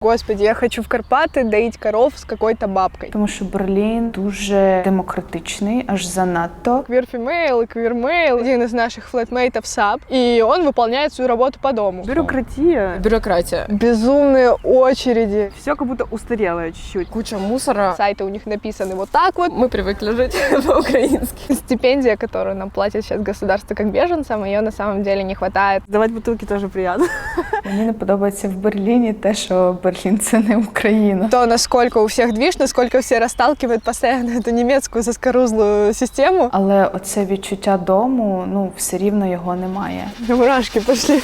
Господи, я хочу в Карпати доїть коров з какой-то бабкою. Тому що Берлін дуже демократичний, аж занадто. Квир-фемейл и квир-мейл, один из наших флетмейтов САП, и он выполняет свою работу по дому. Бюрократия. Безумные очереди. Все как будто устарелое чуть-чуть. Куча мусора. Сайты у них написаны вот так вот. Мы привыкли жить по-украински. Стипендия, которую нам платит сейчас государство как беженцам, ее на самом деле не хватает. Давать бутылки тоже приятно. Мені не подобається в Берліні те, що Берлін – це не Україна. То, насколько у всех движ, насколько все расталкивают постоянно эту немецкую заскорузлую систему. Але оце відчуття дому, все рівно його немає. Мурашки пошли.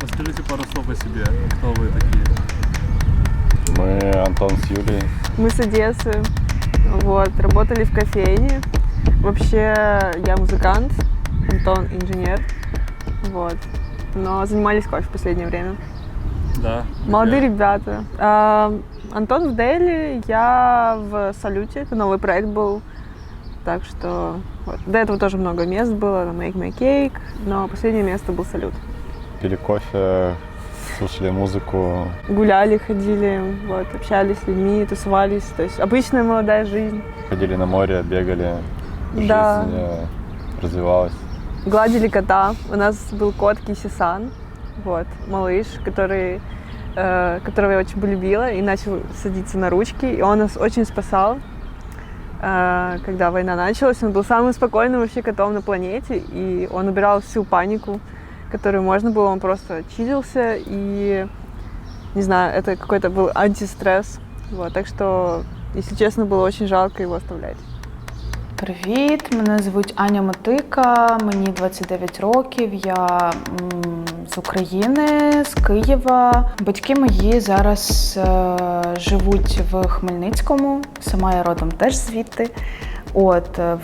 Расскажите пару слов о себе. Кто вы такие? Мы Антон с Юлей. Мы с Одессы. Работали в кофейне. Вообще я музыкант, Антон инженер. Но занимались кофе в последнее время. Да. Молодые ребята. Антон в Дели, я в Салюте. Это новый проект был. Так что до этого тоже много мест было. Make My Cake. Но последнее место был Салют. Пили кофе, слушали музыку. Гуляли, ходили, общались с людьми, тусовались. То есть обычная молодая жизнь. Ходили на море, бегали. Да. Жизнь развивалась. Гладили кота. У нас был кот Киси-сан, малыш, которого я очень полюбила и начал садиться на ручки. И он нас очень спасал, когда война началась. Он был самым спокойным вообще котом на планете, и он убирал всю панику, которую можно было. Он просто чилился, и, не знаю, это какой-то был антистресс. Так что, если честно, было очень жалко его оставлять. Привіт, мене звуть Аня Мотика, мені 29 років, я з України, з Києва. Батьки мої зараз живуть в Хмельницькому, сама я родом теж звідти.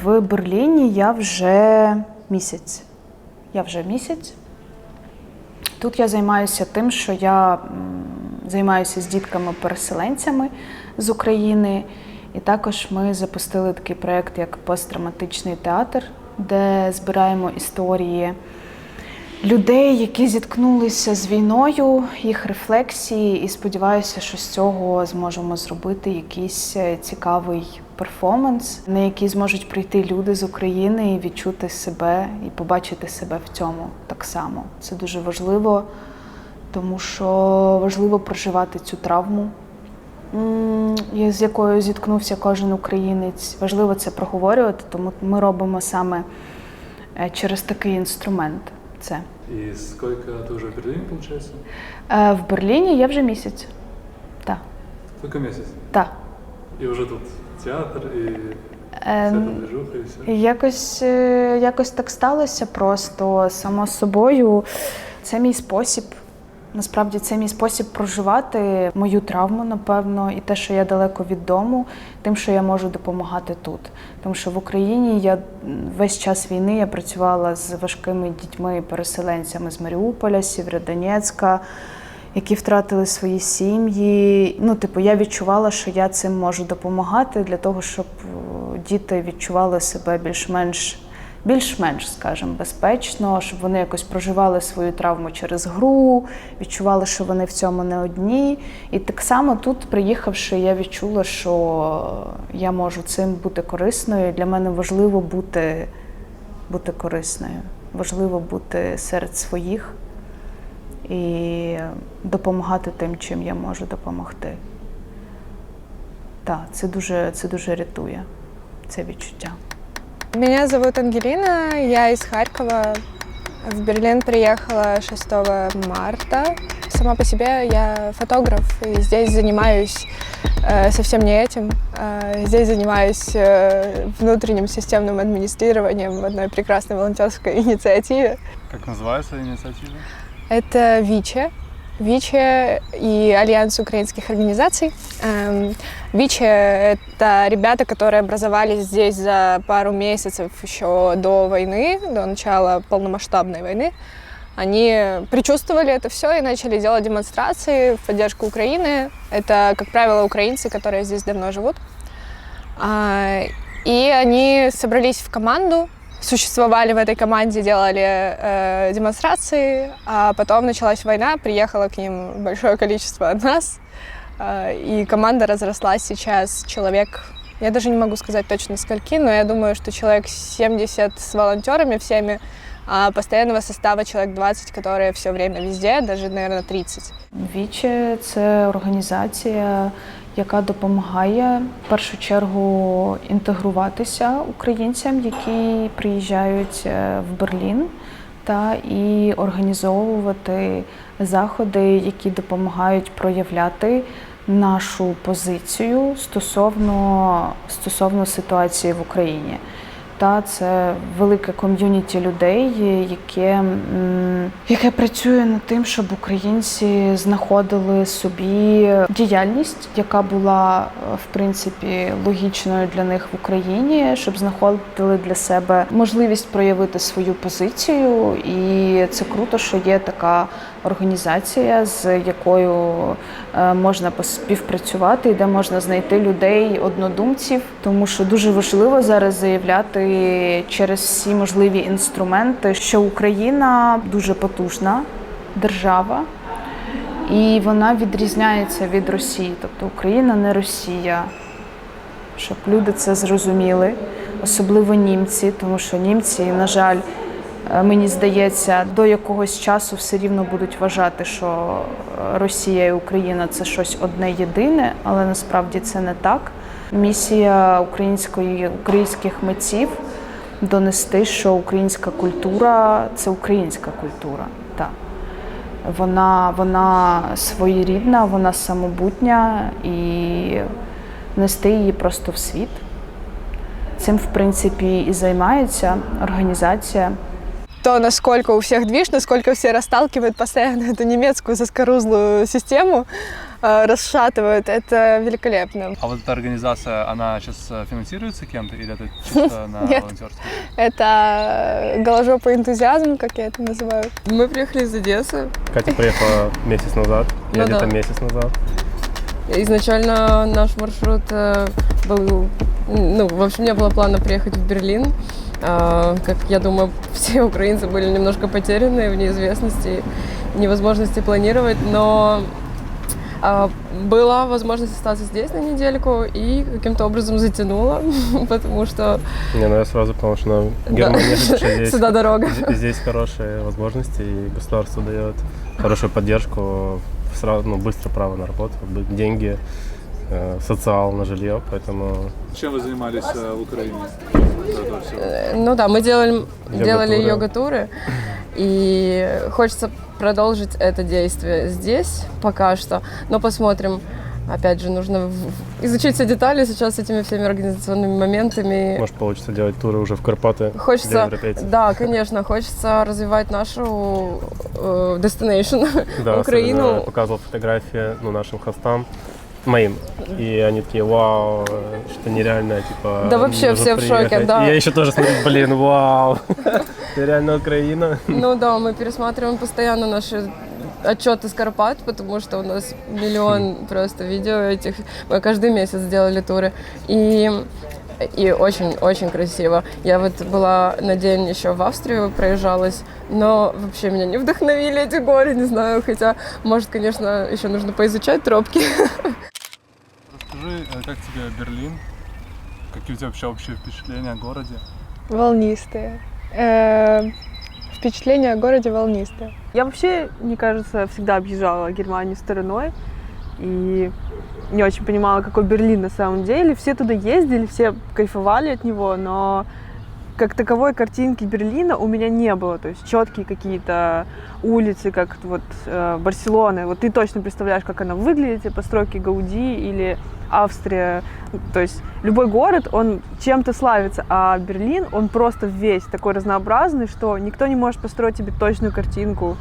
В Берліні я вже місяць. Тут я займаюся тим, що я займаюся з дітками-переселенцями з України. І також ми запустили такий проєкт, як постдраматичний театр, де збираємо історії людей, які зіткнулися з війною, їх рефлексії, і сподіваюся, що з цього зможемо зробити якийсь цікавий перформанс, на який зможуть прийти люди з України і відчути себе, і побачити себе в цьому так само. Це дуже важливо, тому що важливо проживати цю травму, з якою зіткнувся кожен українець. Важливо це проговорювати, тому ми робимо саме через такий інструмент це. И сколько ты уже в Берлине, получается? В Берліні я вже місяць. Так. Только месяц? Так. И уже тут театр, и вся эта движуха, и все? Якось так сталося просто, само собою. Це мій спосіб. Насправді це мій спосіб проживати мою травму, напевно, і те, що я далеко від дому, тим, що я можу допомагати тут. Тому що в Україні я весь час війни я працювала з важкими дітьми-переселенцями з Маріуполя, Сєвєродонецька, які втратили свої сім'ї. Я відчувала, що я цим можу допомагати для того, щоб діти відчували себе більш-менш, скажімо, безпечно, щоб вони якось проживали свою травму через гру, відчували, що вони в цьому не одні. І так само тут, приїхавши, я відчула, що я можу цим бути корисною. Для мене важливо бути корисною, важливо бути серед своїх і допомагати тим, чим я можу допомогти. Так, це дуже рятує, це відчуття. Меня зовут Ангелина, я из Харькова. В Берлин приехала 6 марта. Сама по себе я фотограф, и здесь занимаюсь совсем не этим. Здесь занимаюсь внутренним системным администрированием в одной прекрасной волонтерской инициативе. Как называется инициатива? Это ВИЧЕ и Альянс украинских организаций. ВИЧЕ – это ребята, которые образовались здесь за пару месяцев еще до войны, до начала полномасштабной войны. Они предчувствовали это все и начали делать демонстрации в поддержку Украины. Это, как правило, украинцы, которые здесь давно живут. И они собрались в команду существовали в этой команде, делали демонстрации, а потом началась война, приехало к ним большое количество от нас, и команда разрослась сейчас человек, я даже не могу сказать точно скольки, но я думаю, что человек 70 с волонтерами всеми, а постоянного состава человек 20, которые все время везде, даже, наверное, 30. Віче – це організація, яка допомагає в першу чергу інтегруватися українцям, які приїжджають в Берлін, і організовувати заходи, які допомагають проявляти нашу позицію стосовно ситуації в Україні. Це велике ком'юніті людей, яке працює над тим, щоб українці знаходили собі діяльність, яка була, в принципі, логічною для них в Україні, щоб знаходили для себе можливість проявити свою позицію. І це круто, що є така організація, з якою можна співпрацювати, де можна знайти людей-однодумців, тому що дуже важливо зараз заявляти через всі можливі інструменти, що Україна дуже потужна держава, і вона відрізняється від Росії. Тобто Україна не Росія, щоб люди це зрозуміли, особливо німці, тому що німці, на жаль, мені здається, до якогось часу все рівно будуть вважати, що Росія і Україна – це щось одне єдине, але насправді це не так. Місія українських митців – донести, що українська культура – це українська культура. Так. Вона своєрідна, вона самобутня, і нести її просто в світ. Цим, в принципі, і займається організація. То, насколько у всех движ, насколько все расталкивают постоянно эту немецкую заскорузлую систему, расшатывают, это великолепно. А вот эта организация, она сейчас финансируется кем-то или это чисто на волонтерстве? Это голожопый энтузиазм, как я это называю. Мы приехали из Одессы. Катя приехала месяц назад, я где-то месяц назад. Изначально наш маршрут был, в общем, не было плана приехать в Берлин. Как я думаю, все украинцы были немножко потеряны в неизвестности, невозможности планировать, но была возможность остаться здесь на недельку и каким-то образом затянула, потому что... Я сразу понял, что Германия, здесь, сюда дорога. Здесь хорошие возможности, и государство дает хорошую поддержку, сразу, быстро право на работу, деньги, социал на жилье, поэтому... Чем вы занимались в Украине? Мы делали йога-туры, и хочется продолжить это действие здесь пока что, но посмотрим. Опять же, нужно изучить все детали сейчас с этими всеми организационными моментами. Может, получится делать туры уже в Карпаты для европейцев. Да, конечно, хочется развивать нашу destination, да, Украину. Я показывал фотографии нашим хостам, моим, и они такие: вау, что нереальное, типа... Да вообще все приехать. В шоке, да. И я еще тоже смотрю, вау, реально Украина. Мы пересматриваем постоянно наши отчеты с Карпат, потому что у нас миллион просто видео этих. Мы каждый месяц делали туры. И очень-очень красиво. Я была на день еще в Австрию, проезжалась, но вообще меня не вдохновили эти горы, не знаю, хотя, может, конечно, еще нужно поизучать тропки. Расскажи, как тебе Берлин? Какие у тебя вообще общие впечатления о городе? Волнистые. Впечатления о городе волнистые. Я вообще, мне кажется, всегда объезжала Германию стороной и не очень понимала, какой Берлин на самом деле. Все туда ездили, все кайфовали от него, но как таковой картинки Берлина у меня не было. То есть четкие какие-то улицы, как Барселоны. Ты точно представляешь, как она выглядит, постройки Гауди или Австрия. То есть любой город, он чем-то славится, а Берлин, он просто весь такой разнообразный, что никто не может построить тебе точную картинку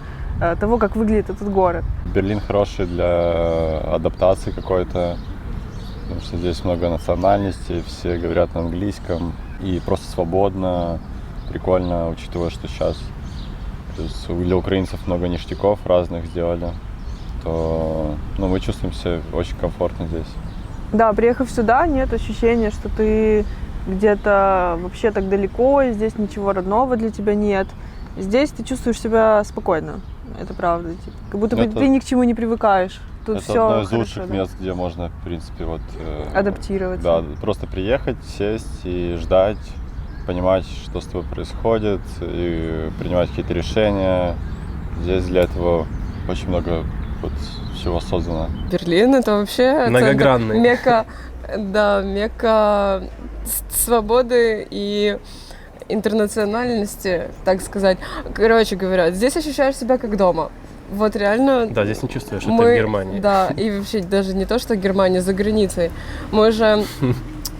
того, как выглядит этот город. Берлин хороший для адаптации какой-то, потому что здесь много национальностей, все говорят на английском, и просто свободно, прикольно, учитывая, что сейчас для украинцев много ништяков разных сделали, то мы чувствуем себя очень комфортно здесь. Да, приехав сюда, нет ощущения, что ты где-то вообще так далеко, и здесь ничего родного для тебя нет. Здесь ты чувствуешь себя спокойно, это правда. Типа, как будто бы ты ни к чему не привыкаешь. Тут это все одно из хорошо, лучших да? мест, где можно, в принципе, вот... Адаптироваться. Да, просто приехать, сесть и ждать, понимать, что с тобой происходит, и принимать какие-то решения. Здесь для этого очень много вот всего создано. Берлин — это вообще Многогранный. Мекка, да, Мекка свободы и интернациональности, так сказать. Короче говоря, здесь ощущаешь себя как дома. Вот реально... Да, здесь не чувствуешь, что ты в Германии. Да, и вообще даже не то, что Германия, за границей. Мы же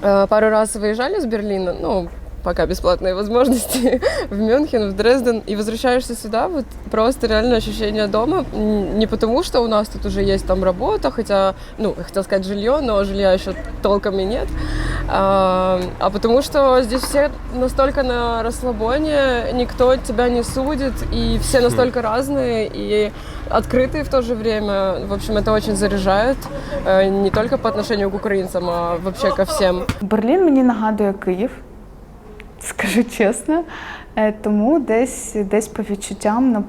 пару раз выезжали из Берлина, ну, пока бесплатные возможности, в Мюнхен, в Дрезден, и возвращаешься сюда, вот просто реально ощущение дома, не потому, что у нас тут уже есть там работа, хотя, ну, я хотела сказать жилье, но жилья еще толком и нет, а потому что здесь все настолько на расслабоне, никто тебя не судит, и все настолько разные, и открытые в то же время. В общем, это очень заряжает, не только по отношению к украинцам, а вообще ко всем. Берлін мені нагадує Київ, скажу чесно. Тому десь по відчуттям,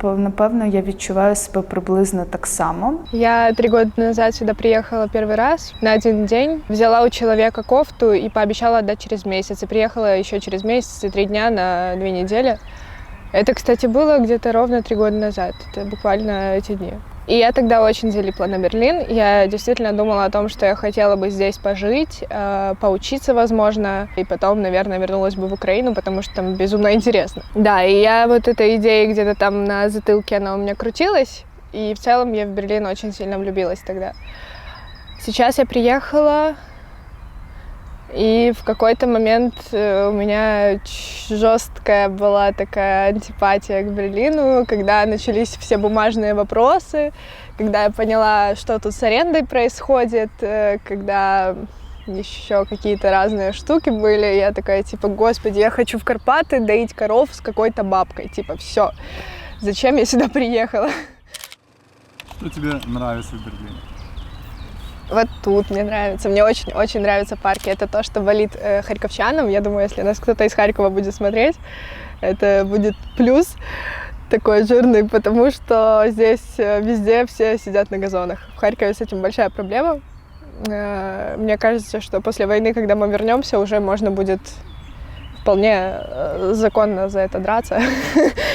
напевно, я відчуваю себе приблизно так само. Я 3 года назад сюда приехала первый раз на 1 день. Взяла у человека кофту и пообещала отдать через месяц. И приехала еще через месяц и 3 дня на 2 недели. Это, кстати, было где-то ровно 3 года назад. Это буквально эти дни. И я тогда очень залипла на Берлин. Я действительно думала о том, что я хотела бы здесь пожить, поучиться, возможно, и потом, наверное, вернулась бы в Украину, потому что там безумно интересно. Да, и я вот эта идея где-то там на затылке, она у меня крутилась, и в целом я в Берлин очень сильно влюбилась тогда. Сейчас я приехала, и в какой-то момент у меня жесткая была такая антипатия к Берлину, когда начались все бумажные вопросы, когда я поняла, что тут с арендой происходит, когда еще какие-то разные штуки были. Я такая, типа, господи, я хочу в Карпаты доить коров с какой-то бабкой. Типа, все, зачем я сюда приехала? Что тебе нравится в Берлине? Вот тут мне нравится. Мне очень нравятся парки. Это то, что болит харьковчанам. Я думаю, если нас кто-то из Харькова будет смотреть, это будет плюс такой жирный, потому что здесь везде все сидят на газонах. В Харькове с этим большая проблема. Мне кажется, что после войны, когда мы вернемся, уже можно будет вполне законно за это драться.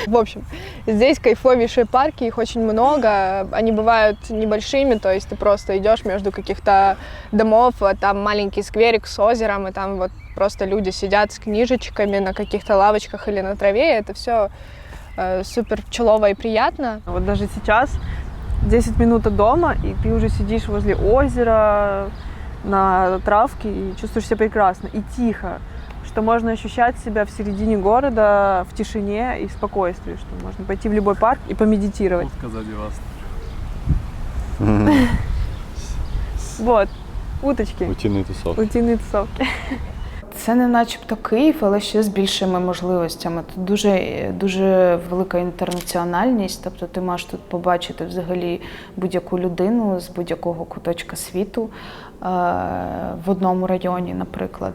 В общем, здесь кайфовейшие парки, их очень много. Они бывают небольшими, то есть ты просто идешь между каких-то домов, там маленький скверик с озером, и там вот просто люди сидят с книжечками на каких-то лавочках или на траве. Это все супер пчелово и приятно. Вот даже сейчас 10 минут от дома, и ты уже сидишь возле озера на травке и чувствуешь себя прекрасно и тихо. Что можно ощущать себя в середине города в тишине и спокойствии, что можно пойти в любой парк и помедитировать. Утка сзади вас. Вот, уточки. Утиные тусовки. Утиные тусовки. Це не начебто Київ, але ще з більшими можливостями. Тут дуже велика інтернаціональність, тобто ти можеш тут побачити взагалі будь-яку людину з будь-якого куточка світу в одному районі, наприклад.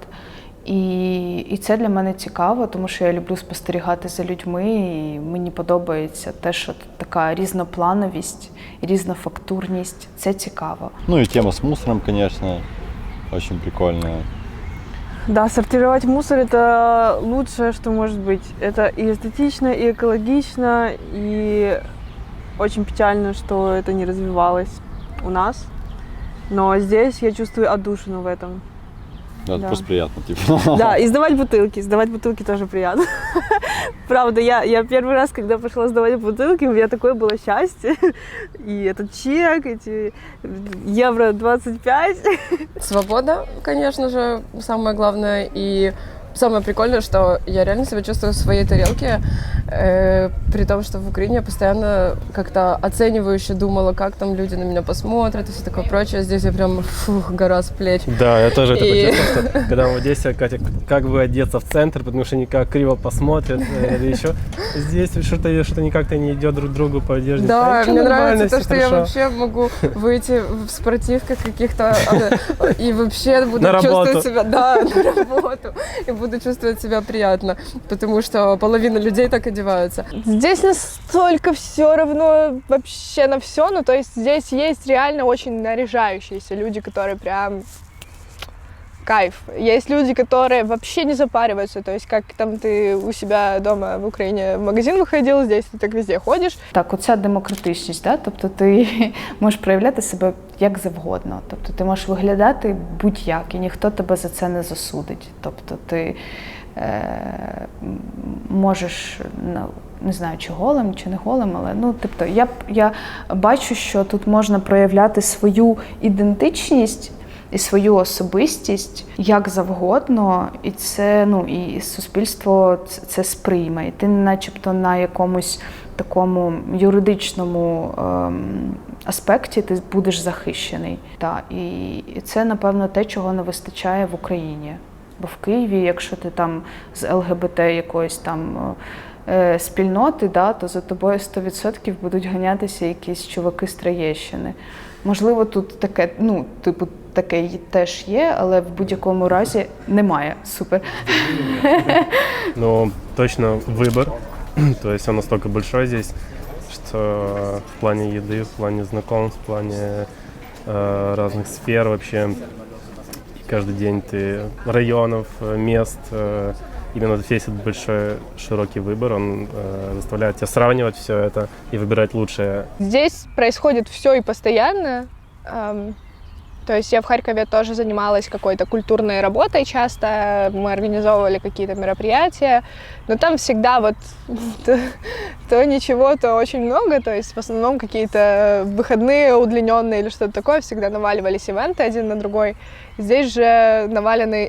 І це для мене цікаво, тому що я люблю спостерігати за людьми, і мені подобається те, що тут така різноплановість, різнофактурність. Це цікаво. Ну и тема с мусором, конечно, очень прикольная. Да, сортировать мусор – это лучшее, что может быть. Это и эстетично, и экологично, и очень печально, что это не развивалось у нас. Но здесь я чувствую отдушину в этом. Да, это Да. просто приятно, типа. Да, и сдавать бутылки тоже приятно. Правда, я первый раз, когда пошла сдавать бутылки, у меня такое было счастье. И этот чек, эти евро 25. Свобода, конечно же, самое главное, и самое прикольное, что я реально себя чувствую в своей тарелке, при том, что в Украине я постоянно как-то оценивающе думала, как там люди на меня посмотрят и все такое прочее. Здесь я прям, гора с плеч. Да, я тоже это почувствовал, что когда в Одессе, Катя, как бы одеться в центр, потому что никак криво посмотрят, или еще здесь что-то никак-то не идет друг другу по одежде. Да, мне нравится то, что я вообще могу выйти в спортивках каких-то и вообще буду чувствовать себя, да, на работу, и буду чувствовать себя приятно, потому что половина людей так одеваются. Здесь настолько все равно вообще на все, ну то есть здесь есть реально очень наряжающиеся люди, которые прям кайф. Есть люди, которые вообще не запариваются, то есть как там ти у себе дома в Україні в магазин виходив, здесь ти так везде ходиш. Так, оця демократичність, да? Тобто ти можеш проявляти себе як завгодно, тобто ти можеш виглядати будь-як, і ніхто тебе за це не засудить. Тобто ти можеш, не знаю, чи голим, чи не голим, але ну, тобто я бачу, що тут можна проявляти свою ідентичність і свою особистість як завгодно, і це, ну, і суспільство це сприйме. І ти начебто на якомусь такому юридичному аспекті ти будеш захищений. І це, напевно, те, чого не вистачає в Україні. Бо в Києві, якщо ти там з ЛГБТ якоїсь там спільноти, да, то за тобою 100% будуть ганятися якісь чуваки з Троєщини. Можливо, тут таке, ну, типу, таке теж є, але в будь-якому разі немає. Супер. Ну, точно выбор. То есть он настолько большой здесь, что в плане еды, в плане знакомств, в плане разных сфер вообще. Каждый день ты районов, мест, именно весь этот большой широкий выбор, он заставляет тебя сравнивать все это и выбирать лучшее. Здесь происходит все и постоянно. То есть я в Харькове тоже занималась какой-то культурной работой часто, мы организовывали какие-то мероприятия, но там всегда вот то ничего, то очень много, то есть в основном какие-то выходные удлиненные или что-то такое, всегда наваливались ивенты один на другой. Здесь же навалены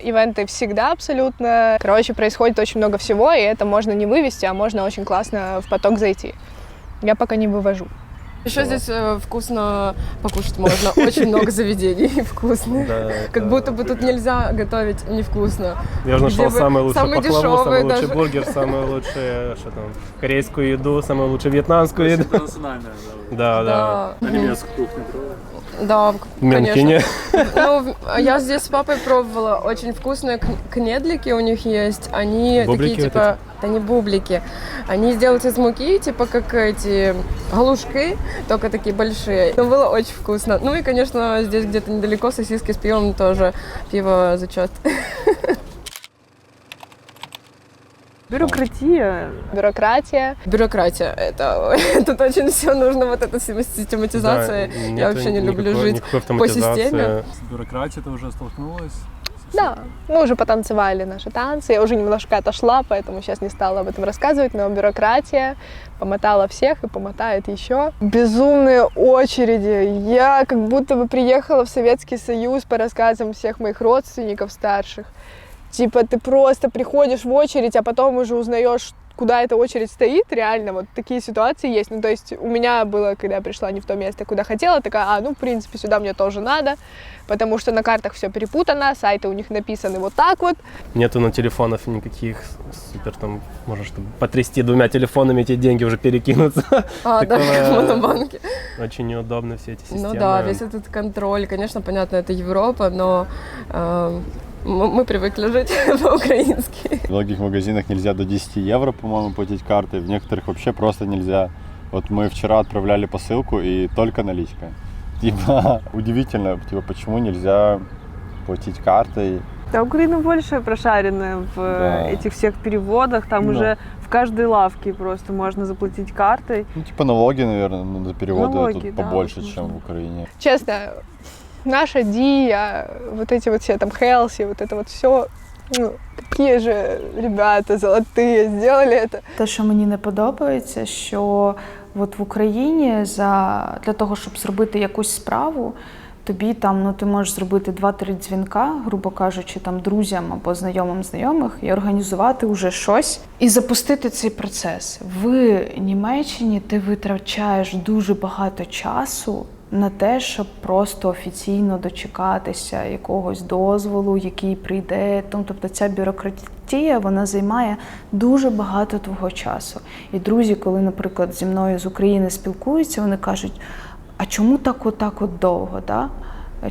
ивенты всегда абсолютно. Короче, происходит очень много всего, и это можно не вывести, а можно очень классно в поток зайти. Я пока не вывожу. Еще здесь вкусно покушать можно, очень много заведений вкусных. Да, как будто бы тут нельзя готовить невкусно. Я уже нашел самый лучший пахлаву, дешевый, самый лучший даже. бургер, самую лучшую, что там, корейскую еду, самую лучшую вьетнамскую еду. Интернациональная, Да, да. А немецкую кухню пробовала? Да, В Мюнхене. Ну, я здесь с папой пробовала, очень вкусные кнедлики у них есть. Они Бублики такие, типа, это не бублики. Они сделаны из муки, типа, как эти галушки, только такие большие. Но было очень вкусно. Ну и, конечно, здесь где-то недалеко сосиски с пивом тоже. Пиво зачет. Бюрократия. Бюрократия. Это тут очень все нужно, вот эта систематизация. Да, я вообще не люблю жить по системе. С бюрократией ты уже столкнулась? Да, мы уже потанцевали наши танцы, я уже немножко отошла, поэтому сейчас не стала об этом рассказывать, но бюрократия помотала всех и помотает еще. Безумные очереди. Я как будто бы приехала в Советский Союз по рассказам всех моих родственников старших. Типа ты просто приходишь в очередь, а потом уже узнаешь, куда эта очередь стоит, реально, вот такие ситуации есть. Ну, то есть у меня было, когда я пришла не в то место, куда хотела, такая, ну, в принципе, сюда мне тоже надо, потому что на картах все перепутано, сайты у них написаны вот так вот. Нету на телефонах никаких супер, там, можно чтобы потрясти 2 телефонами, эти деньги уже перекинуться. Да, как в монобанке. Очень неудобно все эти системы. Ну да, весь этот контроль, конечно, понятно, это Европа, но мы привыкли жить по-украински. В многих магазинах нельзя до 10 евро, по-моему, платить картой, в некоторых вообще просто нельзя. Вот мы вчера отправляли посылку и только наличка. Типа, удивительно, типа, почему нельзя платить картой. Да, Украина больше прошаренная в этих всех переводах, там уже в каждой лавке просто можно заплатить картой. Ну, типа налоги, наверное, за переводы Налоги, тут да, побольше, возможно. чем в Украине. Честно, наша Дия, вот эти вот все там Хелси, вот это вот все, ну, какие же ребята золотые сделали это. Те, що мені не подобається, що от в Україні для того, щоб зробити якусь справу, тобі там, ну ти можеш зробити 2-3 дзвінка, грубо кажучи, там друзям або знайомим знайомих і організувати уже щось і запустити цей процес. В Німеччині ти витрачаєш дуже багато часу на те, щоб просто офіційно дочекатися якогось дозволу, який прийде. Тобто ця бюрократія, вона займає дуже багато твого часу. І друзі, коли, наприклад, зі мною з України спілкуються, вони кажуть, а чому так от довго, да?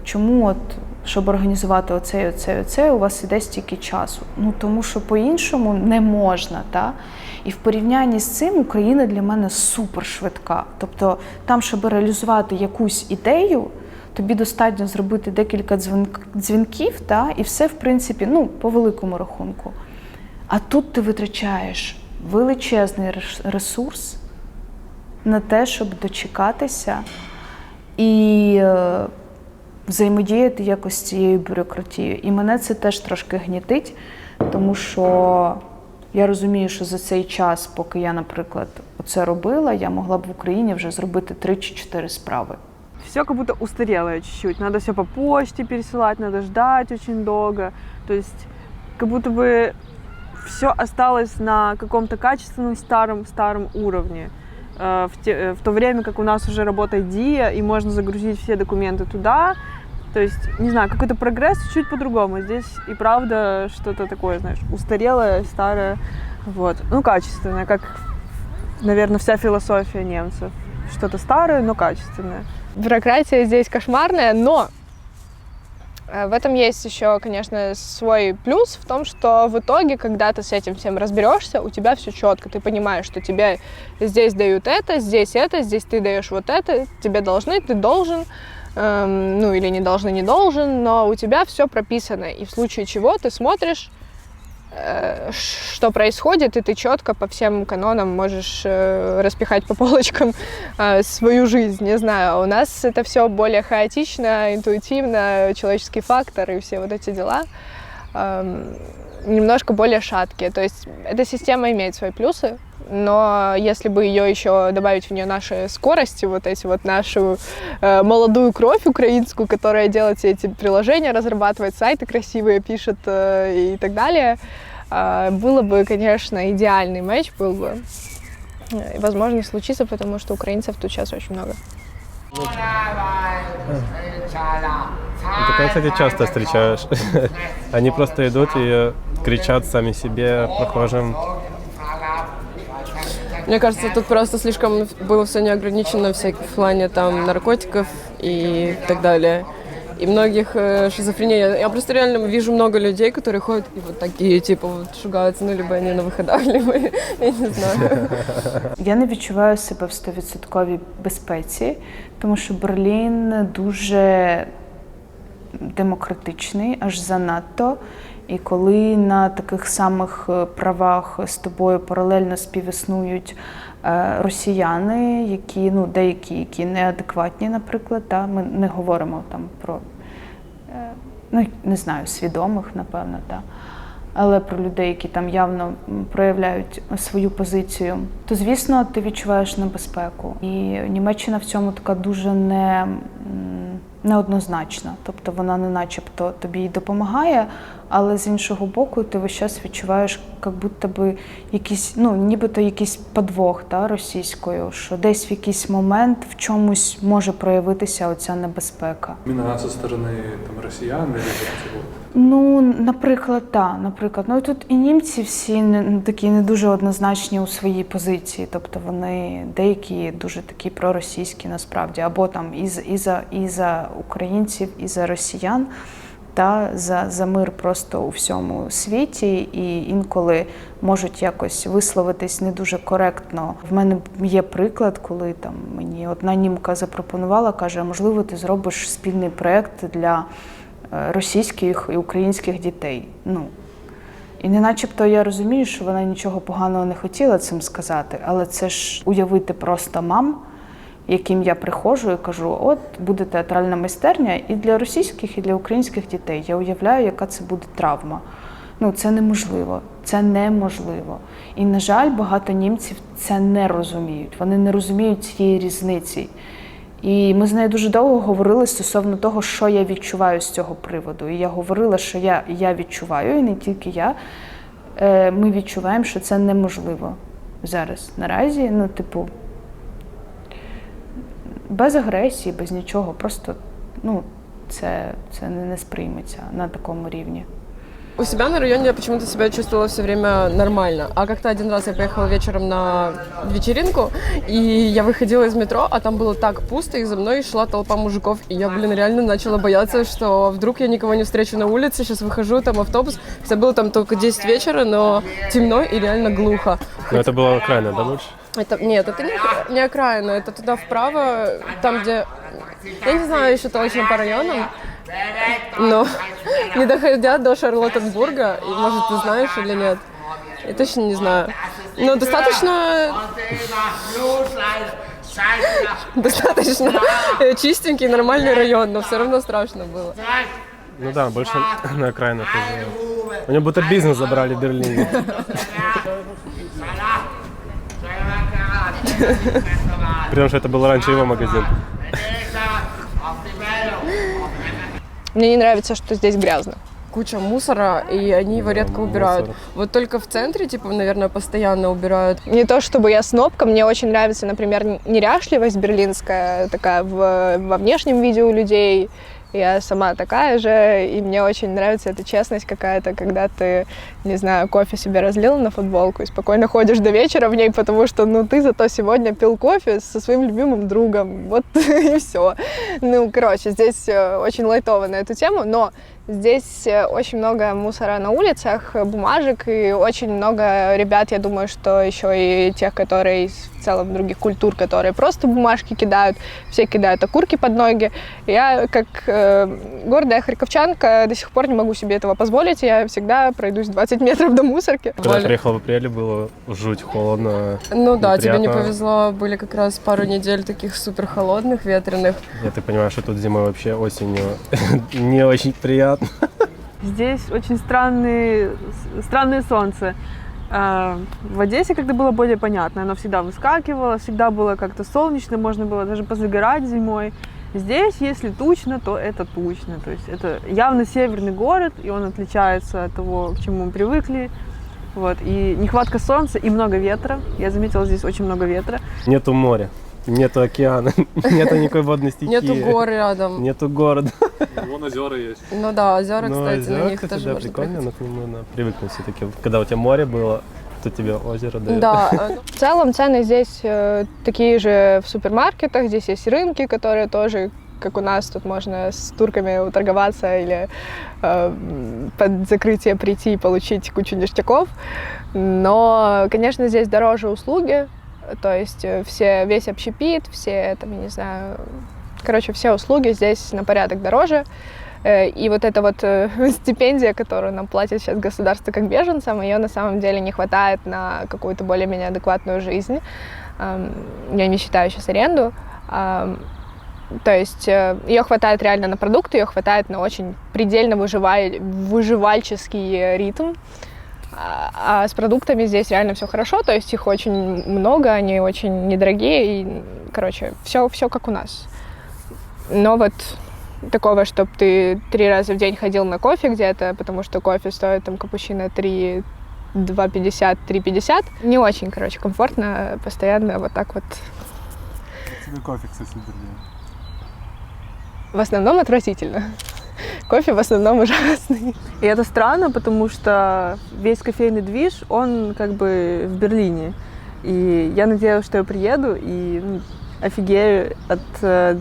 Чому от, щоб організувати оце, у вас іде стільки часу? Ну, тому що по-іншому не можна, та? І в порівнянні з цим Україна для мене супер швидка. Тобто там, щоб реалізувати якусь ідею, тобі достатньо зробити декілька дзвінків, та? І все, в принципі, ну, по великому рахунку. А тут ти витрачаєш величезний ресурс на те, щоб дочекатися і взаємодіяти якось з цією бюрократією. І мене це теж трошки гнітить, тому що я розумію, що за цей час, поки я, наприклад, оце робила, я могла б в Україні вже зробити 3 чи 4 справи. Все как будто устарелое чуть-чуть. Надо все по почте пересылать, надо ждать очень долго. То есть как будто бы все осталось на каком-то качественном старом уровне. В то время как у нас уже работает ДИА, и можно загрузить все документы туда. То есть, не знаю, какой-то прогресс чуть по-другому. Здесь и правда что-то такое, знаешь, устарелое, старое, вот. Ну, качественное, как, наверное, вся философия немцев. Что-то старое, но качественное. Бюрократия здесь кошмарная, но в этом есть еще, конечно, свой плюс в том, что в итоге, когда ты с этим всем разберешься, у тебя все четко. Ты понимаешь, что тебе здесь дают это, здесь ты даешь вот это, тебе должны, ты должен, ну или не должны, не должен, но у тебя все прописано. И в случае чего ты смотришь, что происходит, и ты четко по всем канонам можешь распихать по полочкам свою жизнь. Не знаю, у нас это все более хаотично, интуитивно, человеческий фактор и все вот эти дела немножко более шаткие. То есть эта система имеет свои плюсы, но если бы ее еще добавить в нее наши скорости, вот эти вот нашу молодую кровь украинскую, которая делает все эти приложения, разрабатывает сайты красивые, пишет и так далее, было бы, конечно, идеальный матч был бы. И, возможно, не случится, потому что украинцев тут сейчас очень много. Такое, кстати, часто встречаешь. Они просто идут и кричат сами себе, прохожим. Мне кажется, тут просто слишком было все неограничено в плане там наркотиков и так далее. И многих шизофрения. Я просто реально вижу много людей, которые ходят и вот такие, типа, вот шугаются, ну, либо они на выходах, либо я не знаю. Я не відчуваю себе в 100% безпеці, тому що Берлін дуже демократичний, аж занадто. І коли на таких самих правах з тобою паралельно співіснують росіяни, які, ну, деякі, які неадекватні, наприклад, та, ми не говоримо там про, ну, не знаю, свідомих, напевно, та, але про людей, які там явно проявляють свою позицію, то, звісно, ти відчуваєш небезпеку. І Німеччина в цьому така дуже неоднозначна. Тобто вона не начебто тобі й допомагає, але з іншого боку ти весь час відчуваєш, як будто би якийсь, ну, нібито якийсь подвох, та, російською, що десь в якийсь момент в чомусь може проявитися оця небезпека. Іменно зі сторони там росіян або цього? Ну, наприклад, так. Наприклад, ну, тут і німці всі такі не дуже однозначні у своїй позиції. Тобто вони деякі дуже такі проросійські насправді, або там і за українців, і за росіян, та за мир просто у всьому світі, і інколи можуть якось висловитись не дуже коректно. В мене є приклад, коли там мені одна німка запропонувала, каже, можливо, ти зробиш спільний проєкт для російських і українських дітей. Ну, і не начебто я розумію, що вона нічого поганого не хотіла цим сказати, але це ж уявити просто мам, яким я приходжу і кажу, от буде театральна майстерня і для російських, і для українських дітей. Я уявляю, яка це буде травма. Ну, це неможливо. Це неможливо. І, на жаль, багато німців це не розуміють. Вони не розуміють цієї різниці. І ми з нею дуже довго говорили стосовно того, що я відчуваю з цього приводу. І я говорила, що я відчуваю, і не тільки я. Ми відчуваємо, що це неможливо зараз, наразі. Ну, типу, без агресії, без нічого. Просто, ну, це не сприйметься на такому рівні. У себя на районе я почему-то себя чувствовала все время нормально. А как-то один раз я поехала вечером на вечеринку, и я выходила из метро, а там было так пусто, и за мной шла толпа мужиков. И я, реально начала бояться, что вдруг я никого не встречу на улице, сейчас выхожу, там автобус. Хотя было там только 10 вечера, но темно и реально глухо. Но это была окраина, да, больше? Нет, это не окраина, это туда вправо, там, где... Я не знаю еще точно по районам, но не доходя до Шарлоттенбурга, и, может, ты знаешь или нет, я точно не знаю. Но достаточно чистенький, нормальный район, но все равно страшно было. Ну да, больше на окраинах. У него будто бизнес забрали в Берлине. Потому что это был раньше его магазин. Мне не нравится, что здесь грязно. Куча мусора, и они его редко убирают. Вот только в центре, типа, наверное, постоянно убирают. Не то чтобы я снобка, мне очень нравится, например, неряшливость берлинская, такая во внешнем виде у людей. Я сама такая же, и мне очень нравится эта честность какая-то, когда ты, не знаю, кофе себе разлил на футболку и спокойно ходишь до вечера в ней, потому что, ну, ты зато сегодня пил кофе со своим любимым другом, вот и все. Ну, короче, здесь очень лайтово на эту тему, но здесь очень много мусора на улицах, бумажек, и очень много ребят, я думаю, что еще и тех, которые из в целом других культур, которые просто бумажки кидают, все кидают окурки под ноги. Я, как гордая харьковчанка, до сих пор не могу себе этого позволить, я всегда пройдусь 20 метров до мусорки. Когда я приехал в апреле, было жуть, холодно. Ну да, тебе не неприятно. повезло, были как раз пару недель таких супер холодных, ветреных. Я так понимаю, что тут зимой вообще осенью не очень приятно. Здесь очень странное солнце. В Одессе как-то было более понятно, оно всегда выскакивало, всегда было как-то солнечно, можно было даже позагорать зимой. Здесь, если тучно, то это тучно. То есть это явно северный город, и он отличается от того, к чему мы привыкли. Вот. И нехватка солнца и много ветра. Я заметила, здесь очень много ветра. Нету моря, нету океана, нету никакой водной стихии. Нету гор рядом. Нету города. Вон озера есть. Ну да, озера, Ну, кстати, озера, на них кстати, тоже да, можно прикольно, проехать. но нужно привыкнуть все-таки. Когда у тебя море было, то тебе озеро дает. Да, В целом цены здесь такие же в супермаркетах, здесь есть рынки, которые тоже, как у нас, тут можно с турками уторговаться или под закрытие прийти и получить кучу ништяков. Но, конечно, здесь дороже услуги, то есть весь общепит, все, там, я не знаю, короче, все услуги здесь на порядок дороже. И вот эта вот стипендия, которую нам платит сейчас государство как беженцам, ее на самом деле не хватает на какую-то более-менее адекватную жизнь. Я не считаю сейчас аренду. То есть ее хватает реально на продукты, ее хватает на очень предельно выживальческий ритм. А с продуктами здесь реально все хорошо, то есть их очень много, они очень недорогие, и, короче, все как у нас. Но вот такого, чтобы ты 3 раза в день ходил на кофе где-то, потому что кофе стоит там капучино 2,50, 3,50. Не очень, короче, комфортно постоянно вот так вот. Тебе кофе, кстати, Берлин. В основном отвратительно. Кофе в основном ужасный. И это странно, потому что весь кофейный движ, он как бы в Берлине. И я надеялась, что я приеду и офигею от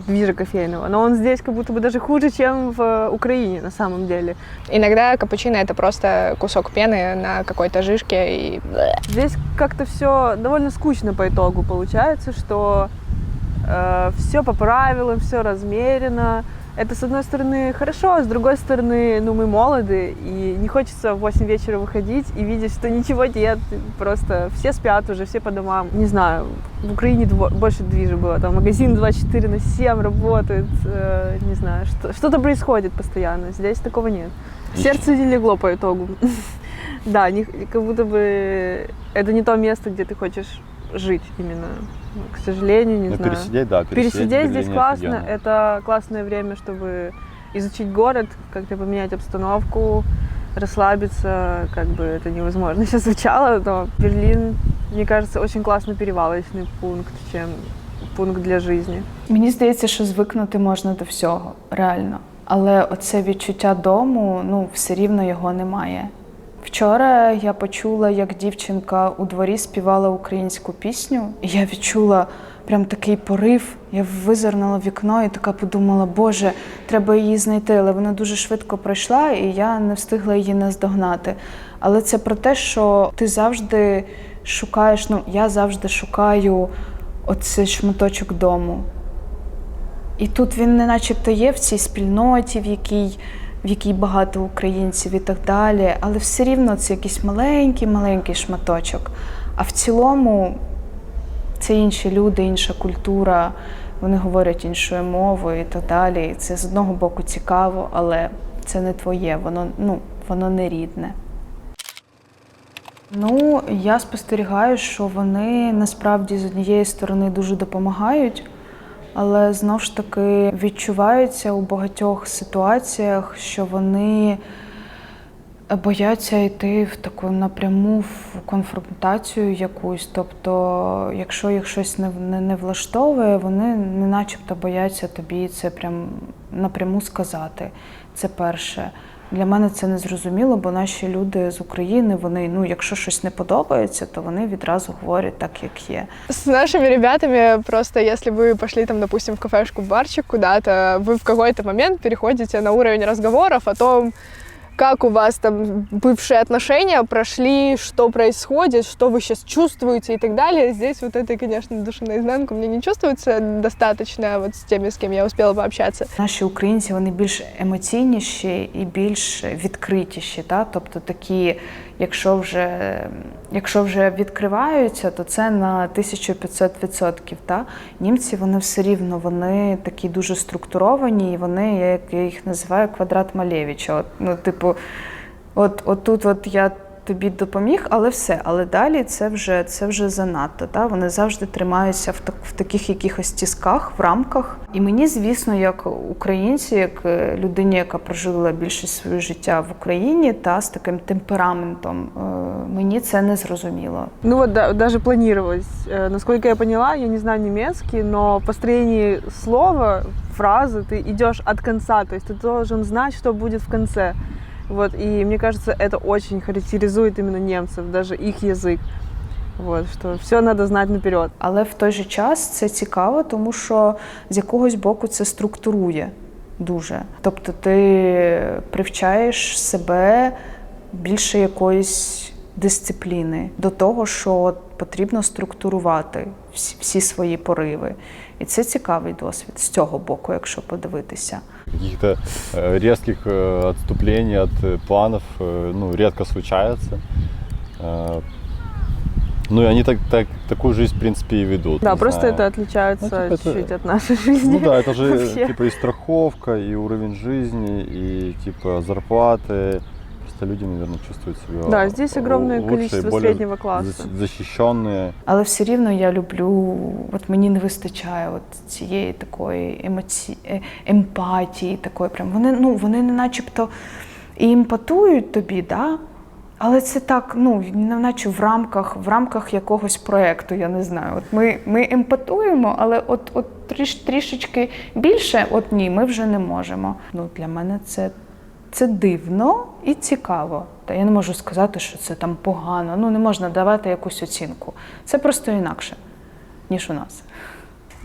движа кофейного. Но он здесь как будто бы даже хуже, чем в Украине на самом деле. Иногда капучино — это просто кусок пены на какой-то жижке и... Здесь как-то все довольно скучно по итогу получается, что все по правилам, все размеренно. Это, с одной стороны, хорошо, а с другой стороны, мы молоды, и не хочется в 8 вечера выходить и видеть, что ничего нет, просто все спят уже, все по домам. Не знаю, в Украине больше движа было, там магазин 24/7 работает, не знаю, что-то происходит постоянно, здесь такого нет. Сердце не легло по итогу. Да, как будто бы это не то место, где ты хочешь жить именно. к сожалению, не знаю. Пересидеть, да, Пересидеть здесь классно. офигенно. Это классное время, чтобы изучить город, как-то поменять обстановку, расслабиться, как бы это невозможно сейчас звучало, но Берлин, мне кажется, очень классный перевалочный пункт, чем пункт для жизни. Мені здається, що звикнути можна до всього, реально. Але оце відчуття дому, ну, все рівно його немає. Вчора я почула, як дівчинка у дворі співала українську пісню, і я відчула прям такий порив. Я визирнула в вікно і така подумала, боже, треба її знайти, але вона дуже швидко пройшла, і я не встигла її наздогнати. Але це про те, що ти завжди шукаєш, ну, я завжди шукаю оцей шматочок дому. І тут він не начебто є в цій спільноті, в якій багато українців і так далі, але все рівно це якийсь маленький шматочок. А в цілому це інші люди, інша культура, вони говорять іншою мовою і так далі. І це з одного боку цікаво, але це не твоє, воно не рідне. Ну, я спостерігаю, що вони насправді з однієї сторони дуже допомагають, але знов ж таки відчувається у багатьох ситуаціях, що вони бояться йти в таку напряму в конфронтацію якусь. Тобто, якщо їх щось не влаштовує, вони не начебто бояться тобі це прям напряму сказати. Це перше. Для мене це незрозуміло, бо наші люди з України, вони, ну, якщо щось не подобається, то вони відразу говорять так, як є. С нашими ребятами просто, если вы пошли там, допустим, в кафешку, барчик куда-то, вы в какой-то момент переходите на уровень разговоров о том, как у вас там бывшие отношения прошли, что происходит, что вы сейчас чувствуете и так далее. Здесь вот этой, конечно, души наизнанку мне не чувствуется достаточно вот с теми, с кем я успела пообщаться. Наші українці, вони більш емоційніші і більш відкритіші, та? Тобто такі, якщо вже відкриваються, то це на 1500%. Та? Німці, вони все рівно, вони такі дуже структуровані, і вони, як я їх називаю, квадрат Малевича. От я тобі допоміг, але все. Але далі це вже занадто. Та? Вони завжди тримаються в таких якихось тісках, в рамках. І мені, звісно, як українці, як людині, яка прожила більшість свого життя в Україні, та з таким темпераментом, мені це не зрозуміло. Ну вот даже планировалось. Насколько я поняла, я не знаю немецкий, но в построении слова, фразы ты идешь от конца, то есть ты должен знать, что будет в конце. Вот, и мне кажется, это очень характеризует именно немцев, даже их язык. Вот, що все треба знати наперед. Але в той же час це цікаво, тому що з якогось боку це структурує дуже. Тобто ти привчаєш себе більше якоїсь дисципліни до того, що потрібно структурувати всі свої пориви. І це цікавий досвід з цього боку, якщо подивитися. Каких-то резких отступлений от планов редко случается. Ну и они такую жизнь, в принципе, и ведут. Да, просто знаю. Это отличается чуть-чуть от нашей жизни. Ну да, это же типа и страховка, и уровень жизни, и типа зарплаты. Просто люди, наверное, чувствуют себя да, здесь огромное лучше, количество среднего класса. Защищенные. Але все рівно я люблю, от мені не вистачає от цієї такої емпатії, такої прям. Вони не начебто і емпатують тобі, да? Але це так, не наче в рамках якогось проєкту, я не знаю. От ми емпатуємо, але от трішечки більше, ні, ми вже не можемо. Для мене це дивно і цікаво. Та я не можу сказати, що це там погано. Не можна давати якусь оцінку. Це просто інакше, ніж у нас.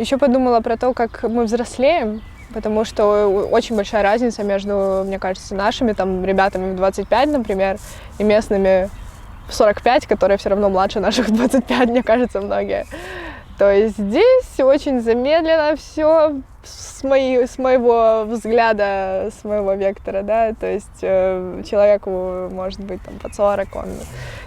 Еще подумала про то, как мы взрослеем, потому что очень большая разница между, мне кажется, нашими там ребятами в 25, например, и местными в 45, которые все равно младше наших в 25, мне кажется, многие. То есть здесь очень замедленно все с моего взгляда, с моего вектора, да, то есть человеку, может быть, там под 40, он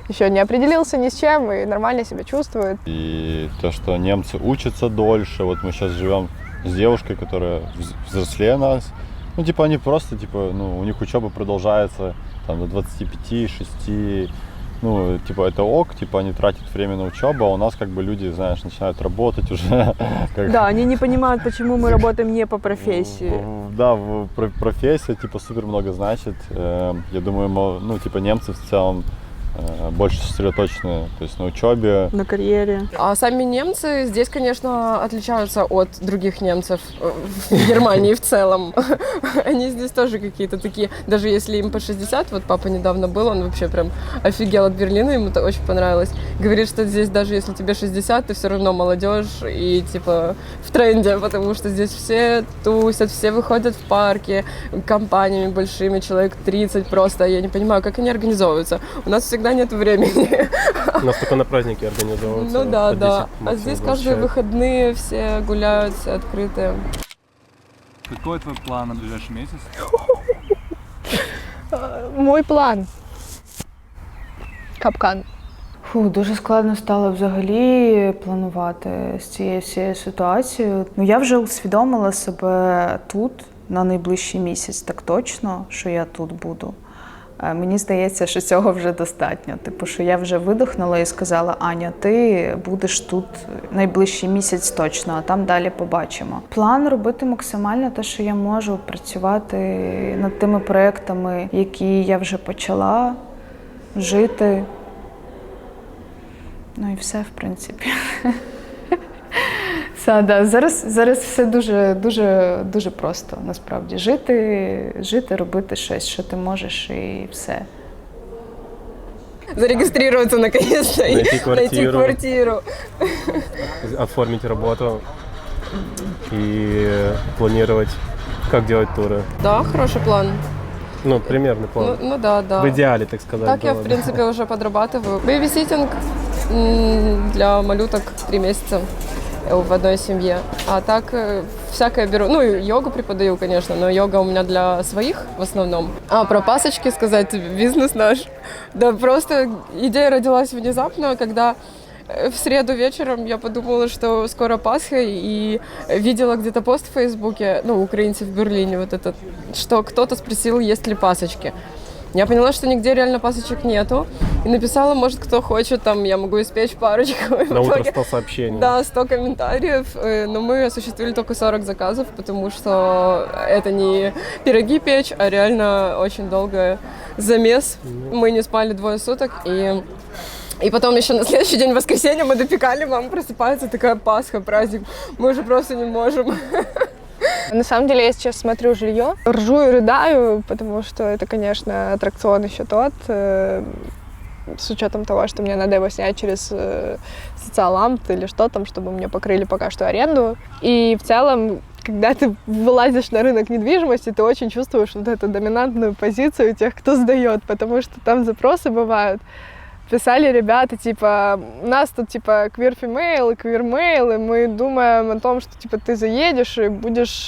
еще не определился ни с чем и нормально себя чувствует. И то, что немцы учатся дольше, вот мы сейчас живем с девушкой, которая взрослее нас, они просто, у них учеба продолжается там до 25-6, ну, типа, это ок, типа, они тратят время на учебу, а у нас, как бы, люди, знаешь, начинают работать уже. Да, они не понимают, почему мы работаем не по профессии. Да, профессия, типа, супер много значит. Я думаю, ну, типа, немцы в целом больше сосредоточены, то есть на учебе. На карьере. А сами немцы здесь, конечно, отличаются от других немцев в Германии в целом. Они здесь тоже какие-то такие, даже если им по 60, вот папа недавно был, он вообще прям офигел от Берлина, ему это очень понравилось. Говорит, что здесь даже если тебе 60, ты все равно молодежь и типа в тренде, потому что здесь все тусят, все выходят в парки компаниями большими, человек 30 просто. Я не понимаю, как они организовываются. У нас всегда нет времени. У нас только на праздники организовываются. Ну да, да. А здесь каждые выходные все гуляют, все открытые. Какой твой план на ближайший месяц? Мой план. Капкан. Дуже складно стало взагалі планувати з цією всією ситуацією. Ну, я вже усвідомила себе тут на найближчий місяць, так точно, що я тут буду. Мені здається, що цього вже достатньо. Типу, що я вже видихнула і сказала: Аня, ти будеш тут найближчий місяць точно, а там далі побачимо. План робити максимально те, що я можу, працювати над тими проєктами, які я вже почала, жити. Ну і все, в принципі. Зараз все дуже просто, насправді. Жити, робити щось, що ти можеш, і все. Зарегистрироваться наконец-то и найти квартиру. Оформить работу и планировать, как делать туры. Да, хороший план. Ну, примерный план. Ну да, да. В идеале, так сказать. Так я, в принципе, уже подрабатываю. Бэйбиситинг для малюток 3 месяца в одной семье. А так всякое беру. Ну, йогу преподаю, конечно, но йога у меня для своих в основном. А про пасочки сказать, бизнес наш. Да просто идея родилась внезапно, когда в среду вечером я подумала, что скоро Пасха, и видела где-то пост в Фейсбуке, ну, украинцы в Берлине, вот этот, что кто-то спросил, есть ли пасочки. Я поняла, что нигде реально пасочек нету, и написала, может, кто хочет, там, я могу испечь парочку. На утро 100 сообщений. Да, 100 комментариев, но мы осуществили только 40 заказов, потому что это не пироги печь, а реально очень долгий замес. Мы не спали 2 суток, и потом еще на следующий день, в воскресенье, мы допекали, мама просыпается, такая Пасха, праздник, мы уже просто не можем. На самом деле, я сейчас смотрю жилье, ржу и рыдаю, потому что это, конечно, аттракцион еще тот, с учетом того, что мне надо его снять через социаламт или что там, чтобы мне покрыли пока что аренду. И в целом, когда ты вылазишь на рынок недвижимости, ты очень чувствуешь вот эту доминантную позицию тех, кто сдает, потому что там запросы бывают. Писали ребята, типа, у нас тут, типа, квир-фимейл и квир-мейл, и мы думаем о том, что, типа, ты заедешь и будешь,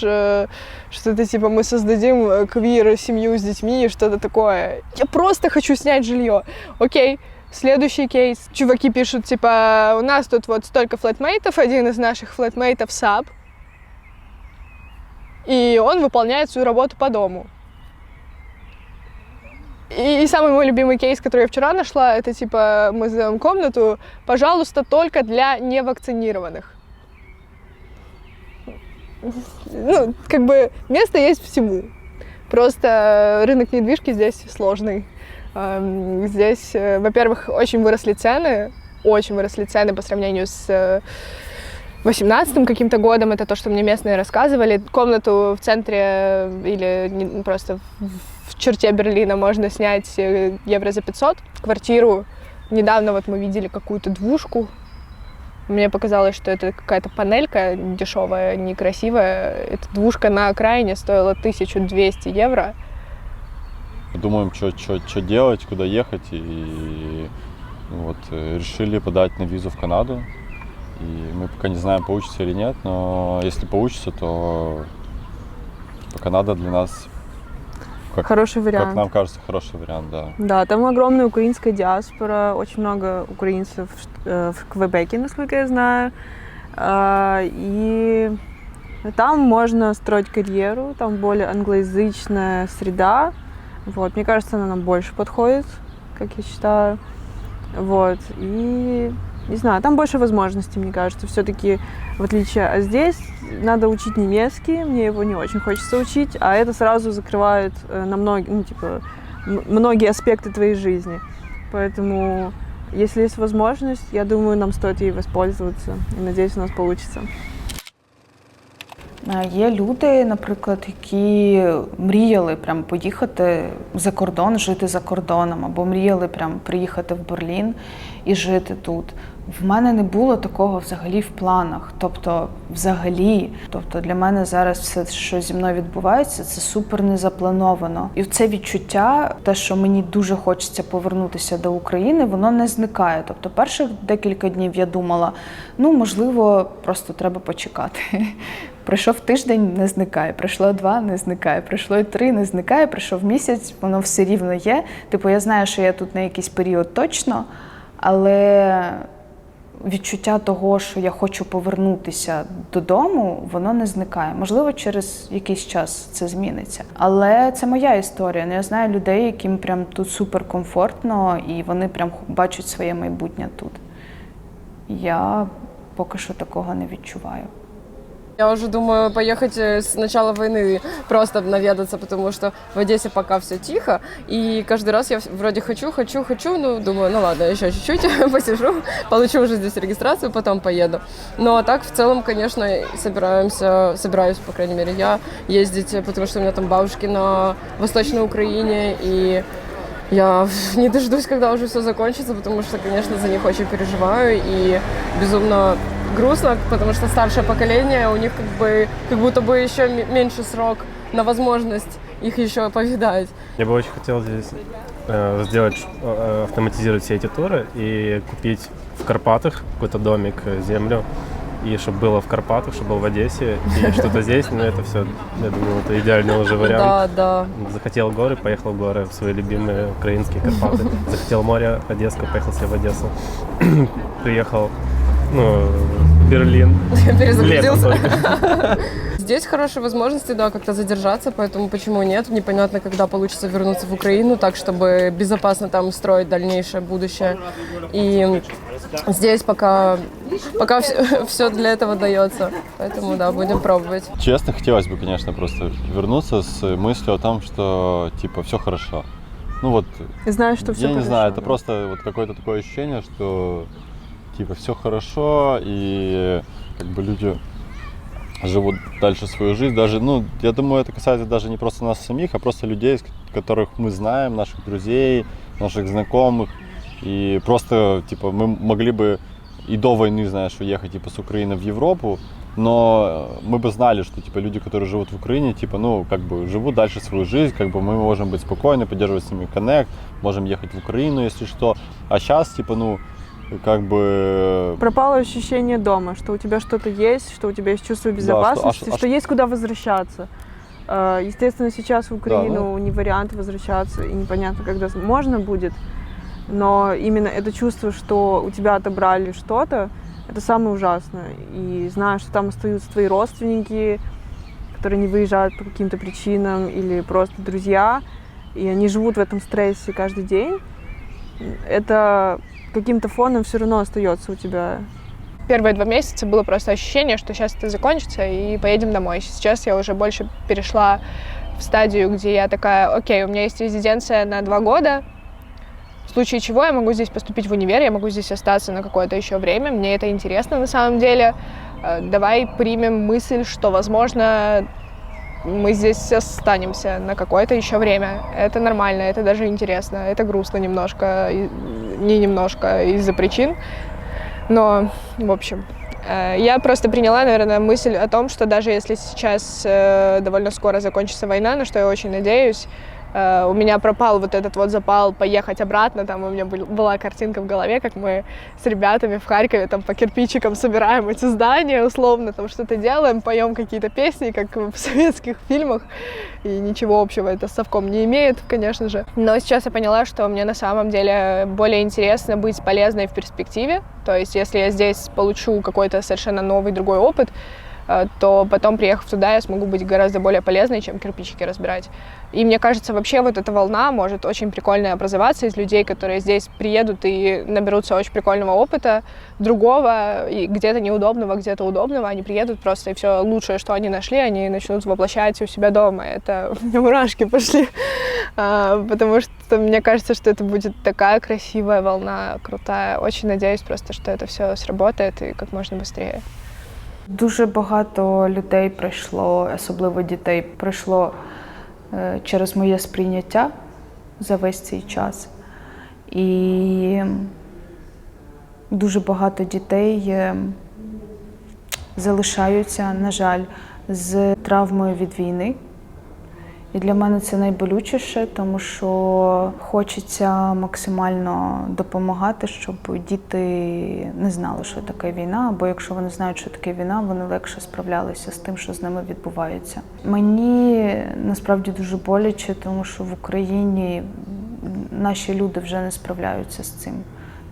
что-то, типа, мы создадим квир-семью с детьми и что-то такое. Я просто хочу снять жилье. Окей, следующий кейс. Чуваки пишут, типа, у нас тут вот столько флетмейтов, один из наших флетмейтов САП, и он выполняет свою работу по дому. И самый мой любимый кейс, который я вчера нашла, это типа мы сдаем комнату, пожалуйста, только для невакцинированных. Ну, как бы место есть всему. Просто рынок недвижки здесь сложный. Здесь, во-первых, очень выросли цены по сравнению с 18-м каким-то годом. Это то, что мне местные рассказывали. Комнату в центре или просто в черте Берлина можно снять евро за 500. Квартиру недавно вот мы видели какую-то двушку. Мне показалось, что это какая-то панелька дешевая, некрасивая. Эта двушка на окраине стоила 1200 евро. Думаем, что делать, куда ехать. И вот решили подать на визу в Канаду. И мы пока не знаем, получится или нет, но если получится, то Канада для нас, хороший вариант. Как нам кажется, хороший вариант, да. Да, там огромная украинская диаспора, очень много украинцев в Квебеке, насколько я знаю. И там можно строить карьеру, там более англоязычная среда. Вот, мне кажется, она нам больше подходит, как я считаю. Вот. И не знаю, там больше возможностей, мне кажется, все-таки в отличие. А здесь надо учить немецкий, мне его не очень хочется учить, а это сразу закрывает на многие аспекты твоей жизни. Поэтому, если есть возможность, я думаю, нам стоит ей воспользоваться. И надеюсь, у нас получится. Є люди, наприклад, які мріяли прям поїхати за кордон, жити за кордоном, або мріяли прям приїхати в Берлін і жити тут. В мене не було такого взагалі в планах. Тобто для мене зараз все, що зі мною відбувається, це супер незаплановано. І це відчуття, те, що мені дуже хочеться повернутися до України, воно не зникає. Тобто перших декілька днів я думала, можливо, просто треба почекати. Пройшов тиждень, не зникає, пройшло 2, не зникає, пройшло 3, не зникає, пройшов місяць, воно все рівно є. Я знаю, що я тут на якийсь період точно, але відчуття того, що я хочу повернутися додому, воно не зникає. Можливо, через якийсь час це зміниться. Але це моя історія. Я знаю людей, яким прям тут суперкомфортно, і вони прям бачать своє майбутнє тут. Я поки що такого не відчуваю. Я уже думаю поехать с начала войны просто наведаться, потому что в Одессе пока все тихо, и каждый раз я вроде хочу, думаю, ладно, еще чуть-чуть посижу, получу уже здесь регистрацию, потом поеду. Но так в целом, конечно, собираюсь, по крайней мере, я ездить, потому что у меня там бабушки на Восточной Украине, и я не дождусь, когда уже все закончится, потому что, конечно, за них очень переживаю, и безумно грустно, потому что старшее поколение, у них как будто бы еще меньше срок на возможность их еще повидать. Я бы очень хотел здесь автоматизировать все эти туры и купить в Карпатах какой-то домик, землю, и чтобы было в Карпатах, чтобы было в Одессе, и что-то здесь, это все, я думаю, это идеальный уже вариант. Да. Захотел горы, поехал в горы, в свои любимые украинские Карпаты. Захотел море, Одесска, поехал себе в Одессу. Приехал, в Берлин. Перезагрузился. Здесь хорошие возможности, как-то задержаться, поэтому почему нет? Непонятно, когда получится вернуться в Украину, так, чтобы безопасно там строить дальнейшее будущее. И здесь пока все для этого дается, поэтому, будем пробовать. Честно, хотелось бы, конечно, просто вернуться с мыслью о том, что, все хорошо. Знаешь, что все хорошо. Я не знаю, это да? просто какое-то такое ощущение, что, все хорошо, и люди живут дальше свою жизнь. Даже, я думаю, это касается даже не просто нас самих, а просто людей, которых мы знаем, наших друзей, наших знакомых. И просто, мы могли бы и до войны, уехать, с Украины в Европу, но мы бы знали, что, люди, которые живут в Украине, живут дальше свою жизнь, мы можем быть спокойны, поддерживать с ними коннект, можем ехать в Украину, если что. А сейчас, пропало ощущение дома, что у тебя что-то есть, что у тебя есть чувство безопасности, что есть куда возвращаться. Естественно, сейчас в Украину не вариант возвращаться, и непонятно, когда можно будет. Но именно это чувство, что у тебя отобрали что-то, это самое ужасное. И знаешь, что там остаются твои родственники, которые не выезжают по каким-то причинам, или просто друзья, и они живут в этом стрессе каждый день, это каким-то фоном все равно остается у тебя. Первые 2 месяца было просто ощущение, что сейчас это закончится и поедем домой. Сейчас я уже больше перешла в стадию, где я такая, окей, у меня есть резиденция на 2 года, в случае чего я могу здесь поступить в универ, я могу здесь остаться на какое-то еще время, мне это интересно на самом деле. Давай примем мысль, что, возможно, мы здесь останемся на какое-то еще время. Это нормально, это даже интересно, это грустно немножко, не немножко из-за причин. Но, в общем, я просто приняла, наверное, мысль о том, что даже если сейчас довольно скоро закончится война, на что я очень надеюсь, у меня пропал вот этот запал поехать обратно, там у меня была картинка в голове, как мы с ребятами в Харькове там по кирпичикам собираем эти здания, условно, там что-то делаем, поем какие-то песни, как в советских фильмах, и ничего общего это с совком не имеет, конечно же. Но сейчас я поняла, что мне на самом деле более интересно быть полезной в перспективе, то есть если я здесь получу какой-то совершенно новый, другой опыт, то потом, приехав туда, я смогу быть гораздо более полезной, чем кирпичики разбирать. И мне кажется, вообще вот эта волна может очень прикольно образоваться из людей, которые здесь приедут и наберутся очень прикольного опыта, другого, и где-то неудобного, где-то удобного. Они приедут просто, и все лучшее, что они нашли, они начнут воплощать у себя дома. Это у меня мурашки пошли, потому что мне кажется, что это будет такая красивая волна, крутая. Очень надеюсь просто, что это все сработает и как можно быстрее. Дуже багато людей прийшло, особливо дітей, прийшло через моє сприйняття за весь цей час. І дуже багато дітей залишаються, на жаль, з травмою від війни. І для мене це найболючіше, тому що хочеться максимально допомагати, щоб діти не знали, що таке війна, або якщо вони знають, що таке війна, вони легше справлялися з тим, що з ними відбувається. Мені насправді дуже боляче, тому що в Україні наші люди вже не справляються з цим.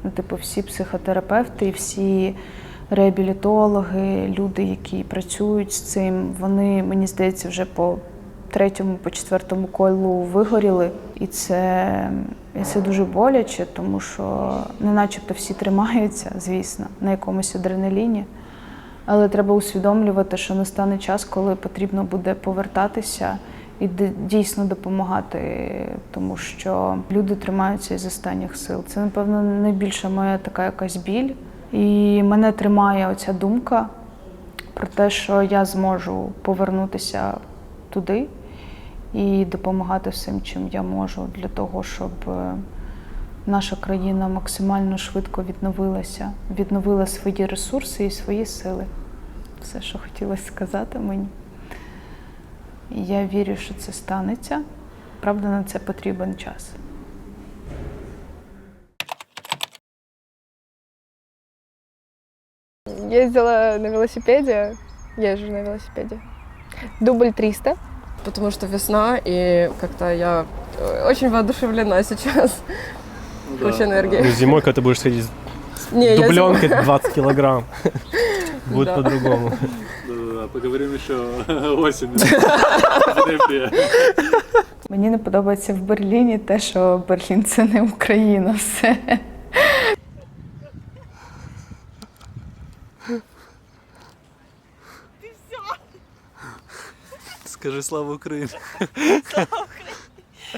Ну, типу, всі психотерапевти, всі реабілітологи, люди, які працюють з цим, вони, мені здається, вже по 3-му, по 4-му колу вигоріли. І це дуже боляче, тому що не начебто всі тримаються, звісно, на якомусь адреналіні. Але треба усвідомлювати, що настане час, коли потрібно буде повертатися і дійсно допомагати, тому що люди тримаються із останніх сил. Це, напевно, найбільша моя така якась біль. І мене тримає оця думка про те, що я зможу повернутися туди і допомагати всім, чим я можу, для того, щоб наша країна максимально швидко відновила свої ресурси і свої сили. Все, що хотілося сказати мені. І я вірю, що це станеться. Правда, на це потрібен час. Ездила на велосипеде, езжу на велосипеде. Дубль 300. Потому что весна, и как-то я очень воодушевлена сейчас. Да. Куча энергии. Ну, зимой, когда ты будешь ходить с Не, дубленкой 20 килограмм, будет Да. по-другому. Да, поговорим еще осенью. Мені не подобається в Берліні те, що Берлін – це не Україна, все. Скажи слава Україні. Слава